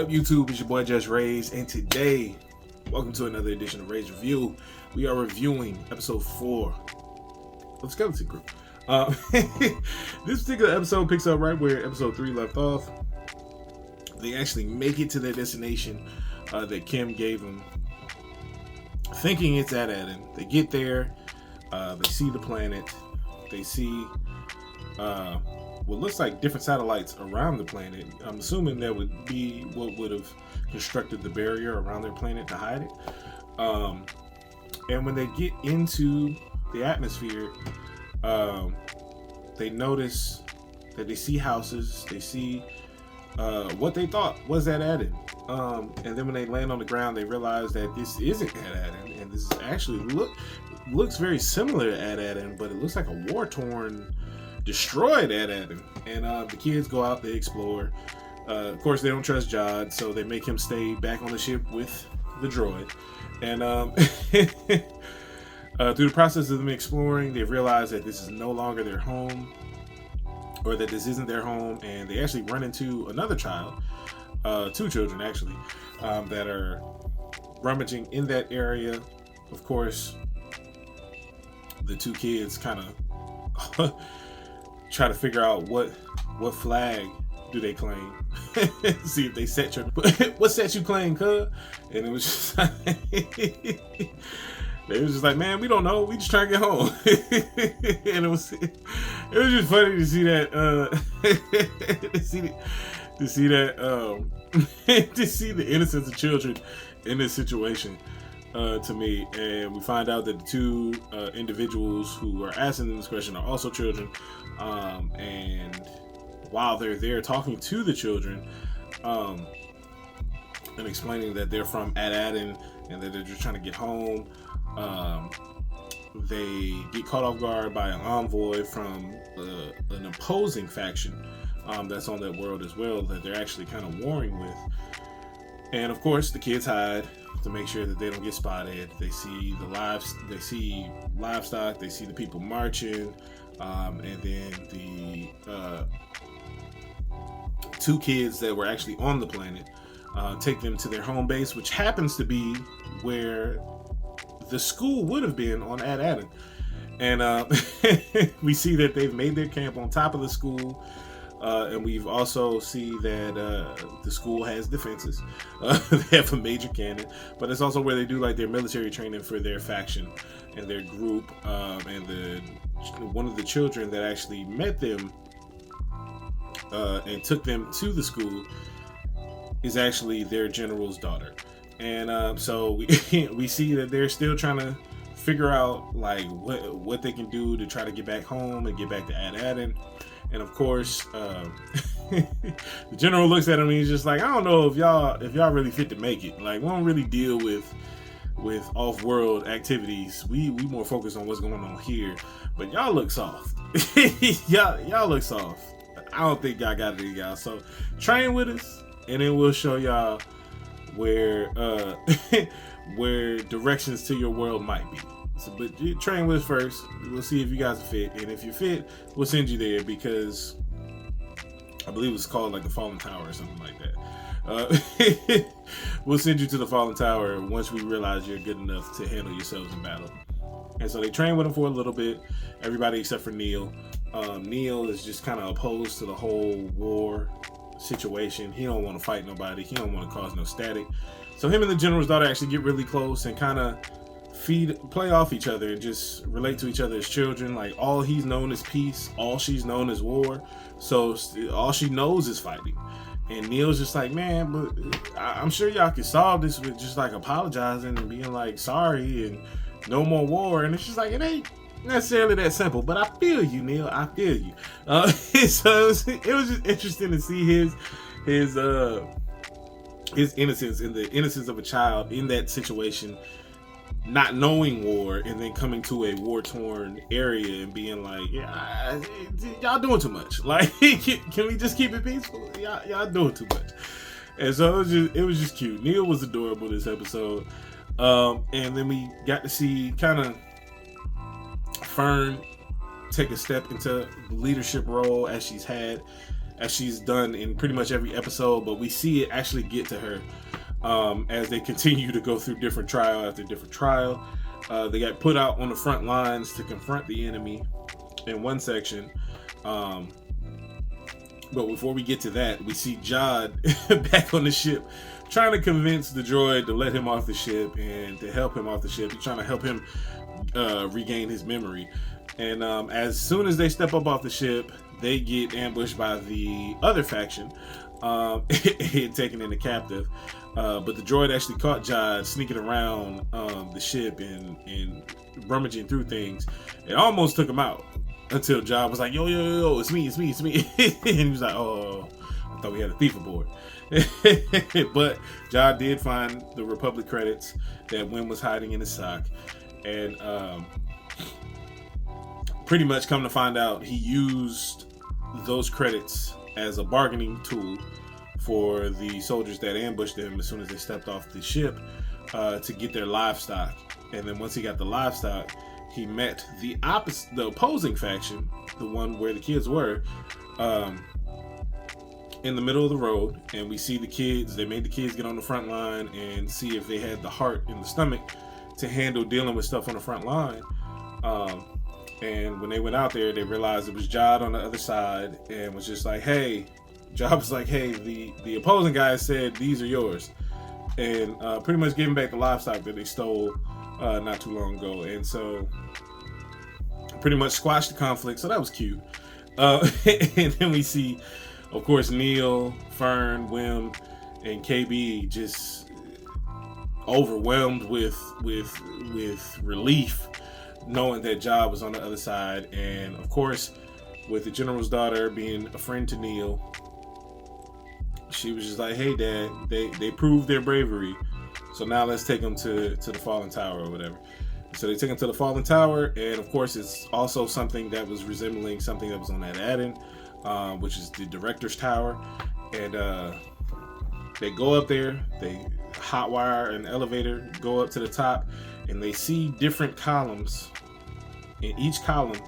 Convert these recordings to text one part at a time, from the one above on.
up, YouTube? It's your boy JusRzd, and today, welcome to another edition of Rage Review. We are reviewing episode 4 of the Skeleton Crew. This particular episode picks up right where episode 3 left off. They actually make it to their destination that Kim gave them, thinking it's At-Adin. They get there, they see the planet, they see what looks like different satellites around the planet. I'm assuming that would be what would have constructed the barrier around their planet to hide it. And when they get into the atmosphere, they notice that they see houses, they see what they thought was At-Adin. And then when they land on the ground, they realize that this isn't At-Adin, and this is actually looks very similar to At-Adin, but it looks like a war-torn, destroyed At-Adin. And the kids go out, they explore. Of course, they don't trust Jod, so they make him stay back on the ship with the droid. And through the process of them exploring, they realize that this is no longer their home, or that this isn't their home, and they actually run into another child, two children actually, that are rummaging in that area. Of course, the two kids kind of try to figure out what flag do they claim. See if they set your what set you claim, cuz? And it was just like, they was just like, man, we don't know, we just trying to get home. And it was just funny to see that to see the innocence of children in this situation, to me. And we find out that the two individuals who are asking them this question are also children, and while they're there talking to the children, and explaining that they're from At-Adin and that they're just trying to get home, they get caught off guard by an envoy from an opposing faction that's on that world as well, that they're actually kind of warring with. And of course, the kids hide to make sure that they don't get spotted. They see livestock, they see the people marching, and then the two kids that were actually on the planet take them to their home base, which happens to be where the school would have been on At-Adin. And we see that they've made their camp on top of the school, and we've also see that the school has defenses. They have a major cannon, but it's also where they do like their military training for their faction and their group. And one of the children that actually met them and took them to the school is actually their general's daughter. And so we see that they're still trying to figure out like what they can do to try to get back home and get back to At-Adin. And of course, the general looks at him and he's just like, I don't know if y'all really fit to make it. Like, we don't really deal with off-world activities. We more focus on what's going on here. But y'all look soft. y'all look soft. I don't think y'all got it in y'all. So train with us, and then we'll show y'all where where directions to your world might be. So, but you train with us first. We'll see if you guys are fit, and if you're fit, we'll send you there, because I believe it's called like the Fallen Tower or something like that. We'll send you to the Fallen Tower once we realize you're good enough to handle yourselves in battle. And so they train with him for a little bit, everybody except for Neel. Neel is just kind of opposed to the whole war situation. He don't want to fight nobody. He don't want to cause no static. So him and the general's daughter actually get really close and kind of play off each other and just relate to each other as children. Like, all he's known is peace, all she's known is war. So all she knows is fighting. And Neel's just like, man, but I'm sure y'all can solve this with just like apologizing and being like sorry and no more war. And it's just like, it ain't necessarily that simple, but I feel you, Neel. I feel you. So it was just interesting to see his innocence and the innocence of a child in that situation, not knowing war, and then coming to a war-torn area and being like, yeah, y'all doing too much. Like, can we just keep it peaceful? Y'all doing too much. And so it was just cute. Neel was adorable this episode. And then we got to see kind of Fern take a step into the leadership role as as she's done in pretty much every episode, but we see it actually get to her as they continue to go through different trial after different trial. They got put out on the front lines to confront the enemy in one section. But before we get to that, we see Jod back on the ship trying to convince the droid to let him off the ship and to help him off the ship. He's trying to help him regain his memory. And as soon as they step up off the ship, they get ambushed by the other faction, taken into captive. But the droid actually caught Jod sneaking around the ship and rummaging through things. It almost took him out until Jod was like, yo, it's me. And he was like, oh, I thought we had a thief aboard. But Jod did find the Republic credits that Whim was hiding in his sock. And pretty much come to find out, he used those credits as a bargaining tool for the soldiers that ambushed him as soon as they stepped off the ship to get their livestock. And then once he got the livestock, he met the opposing faction, the one where the kids were, in the middle of the road. And we see the kids, they made the kids get on the front line and see if they had the heart and the stomach to handle dealing with stuff on the front line. And when they went out there, they realized it was Jod on the other side and was just like, hey, Jod was like, hey, the opposing guy said these are yours. And pretty much gave him back the livestock that they stole not too long ago. And so pretty much squashed the conflict. So that was cute. And then we see, of course, Neel, Fern, Whim, and KB just overwhelmed with relief, knowing that Jod was on the other side. And of course, with the general's daughter being a friend to Neel, she was just like, hey Dad, they proved their bravery, so now let's take them to the Fallen Tower or whatever. So they took him to the Fallen Tower, and of course it's also something that was resembling something that was on At-Adin, which is the Director's Tower. And they go up there, they hotwire an elevator, go up to the top, and they see different columns, and each column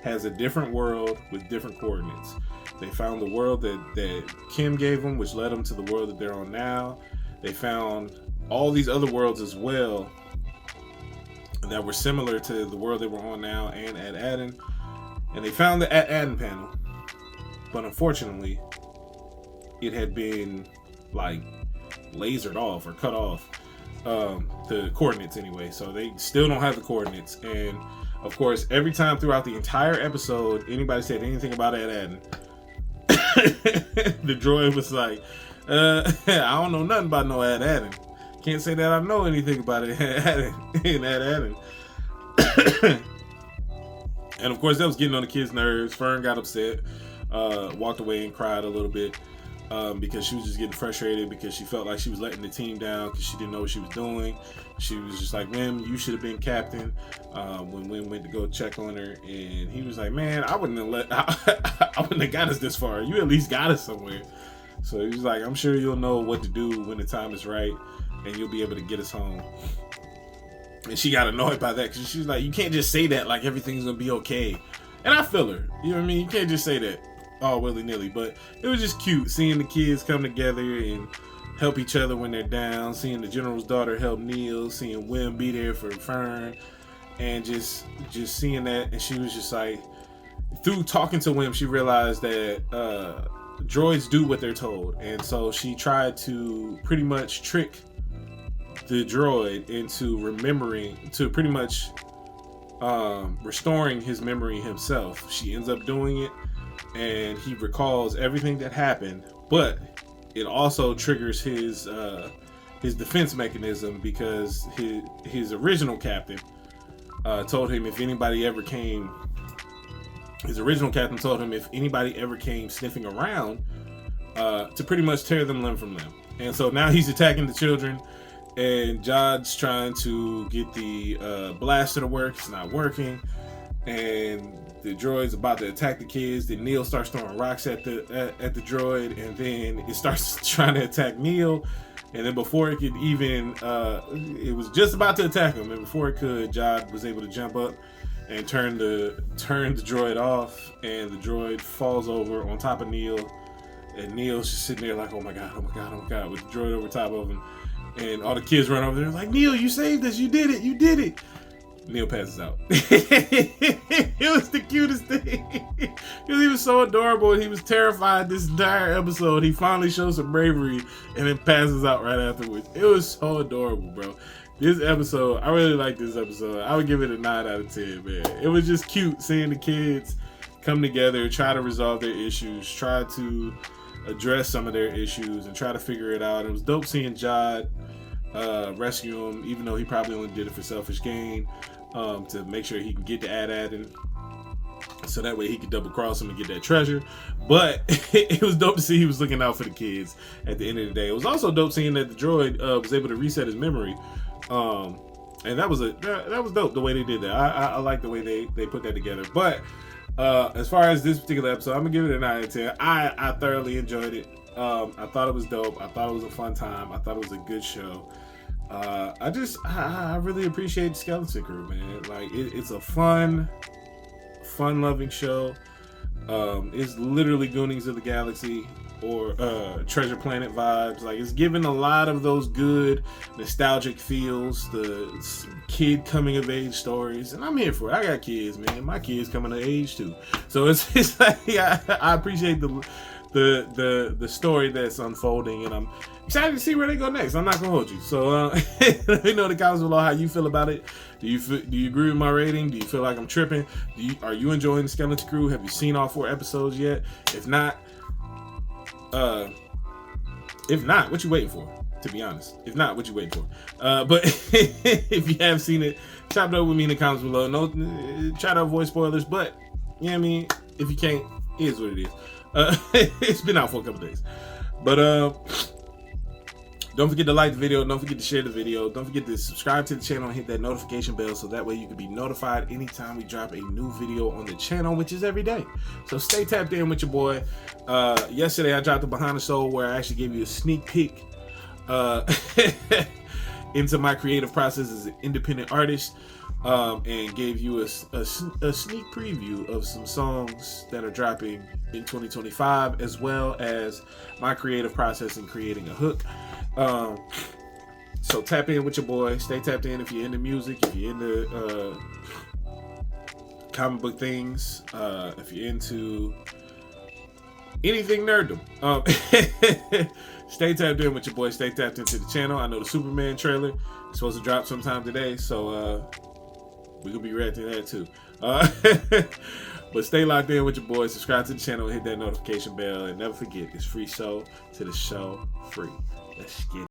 has a different world with different coordinates. They found the world that Kim gave them, which led them to the world that they're on now. They found all these other worlds as well that were similar to the world they were on now and At-Adin. And they found the At-Adin panel, but unfortunately it had been like lasered off or cut off, the coordinates anyway. So they still don't have the coordinates. And of course, every time throughout the entire episode anybody said anything about At-Adin, the droid was like, I don't know nothing about no At-Adin. Can't say that I know anything about it in At-Adin. And of course that was getting on the kids' nerves. Fern got upset, walked away and cried a little bit, because she was just getting frustrated because she felt like she was letting the team down because she didn't know what she was doing. She was just like, Whim, you should have been captain. When Whim went to go check on her, and he was like, man, I wouldn't have got us this far. You at least got us somewhere. So he was like, I'm sure you'll know what to do when the time is right, and you'll be able to get us home. And she got annoyed by that because she was like, you can't just say that like everything's gonna be okay. And I feel her, you know what I mean? You can't just say that all willy-nilly. But it was just cute seeing the kids come together and help each other when they're down, seeing the general's daughter help Neel, seeing Whim be there for Fern, and just seeing that. And she was just like, through talking to Whim, she realized that droids do what they're told. And so she tried to pretty much trick the droid into remembering, to pretty much restoring his memory himself. She ends up doing it, and he recalls everything that happened, but it also triggers his defense mechanism, because his original captain told him if anybody ever came sniffing around, to pretty much tear them limb from limb. And so now he's attacking the children, and Jod's trying to get the blaster to work. It's not working, and the droid's about to attack the kids. Then Neel starts throwing rocks at the droid, and then it starts trying to attack Neel. And then before it could even, it was just about to attack him, and before it could, Jod was able to jump up and turn the droid off, and the droid falls over on top of Neel And Neel's just sitting there like, oh my god, oh my god, oh my god, with the droid over top of him. And all the kids run over there like, Neel, you saved us, you did it, you did it. Neel passes out. It was the cutest thing. Because he was so adorable and he was terrified this entire episode. He finally shows some bravery and then passes out right afterwards. It was so adorable, bro. This episode, I really like this episode. I would give it a 9 out of 10, man. It was just cute seeing the kids come together, try to resolve their issues, try to address some of their issues, and try to figure it out. It was dope seeing Jod rescue him, even though he probably only did it for selfish gain, to make sure he can get to At-Adin, so that way he could double cross him and get that treasure. But it was dope to see he was looking out for the kids at the end of the day. It was also dope seeing that the droid was able to reset his memory, and that was dope the way they did that. I like the way they put that together. But as far as this particular episode, I'm gonna give it a 9 out of 10. I thoroughly enjoyed it. I thought it was dope. I thought it was a fun time. I thought it was a good show. I really appreciate the Skeleton Crew, man. Like it's a fun-loving show. It's literally Goonies of the Galaxy or Treasure Planet vibes. Like, it's giving a lot of those good nostalgic feels, the kid coming of age stories, and I'm here for it. I got kids, man. My kids coming of age too, so it's like I appreciate the story that's unfolding, and I'm excited to see where they go next. I'm not gonna hold you, so let me know in the comments below how you feel about it. Do you agree with my rating? Do you feel like I'm tripping? Are you enjoying the Skeleton Crew? Have you seen all 4 episodes yet? If not, what you waiting for? To be honest, if not, what you waiting for? But if you have seen it, chop it up with me in the comments below. No, try to avoid spoilers, but you know what I mean. If you can't, it is what it is. It's been out for a couple days, but don't forget to like the video, don't forget to share the video, don't forget to subscribe to the channel and hit that notification bell so that way you can be notified anytime we drop a new video on the channel, which is every day. So stay tapped in with your boy. Yesterday I dropped a Behind the Soul where I actually gave you a sneak peek into my creative process as an independent artist, and gave you a sneak preview of some songs that are dropping in 2025, as well as my creative process in creating a hook. So tap in with your boy. Stay tapped in if you're into music, if you're into comic book things, if you're into anything nerddom. Stay tapped in with your boy. Stay tapped into the channel. I know the Superman trailer is supposed to drop sometime today, so we're gonna be reacting to that too. But stay locked in with your boy. Subscribe to the channel, hit that notification bell, and never forget, it's FreeSoul to the show free. Let's get it.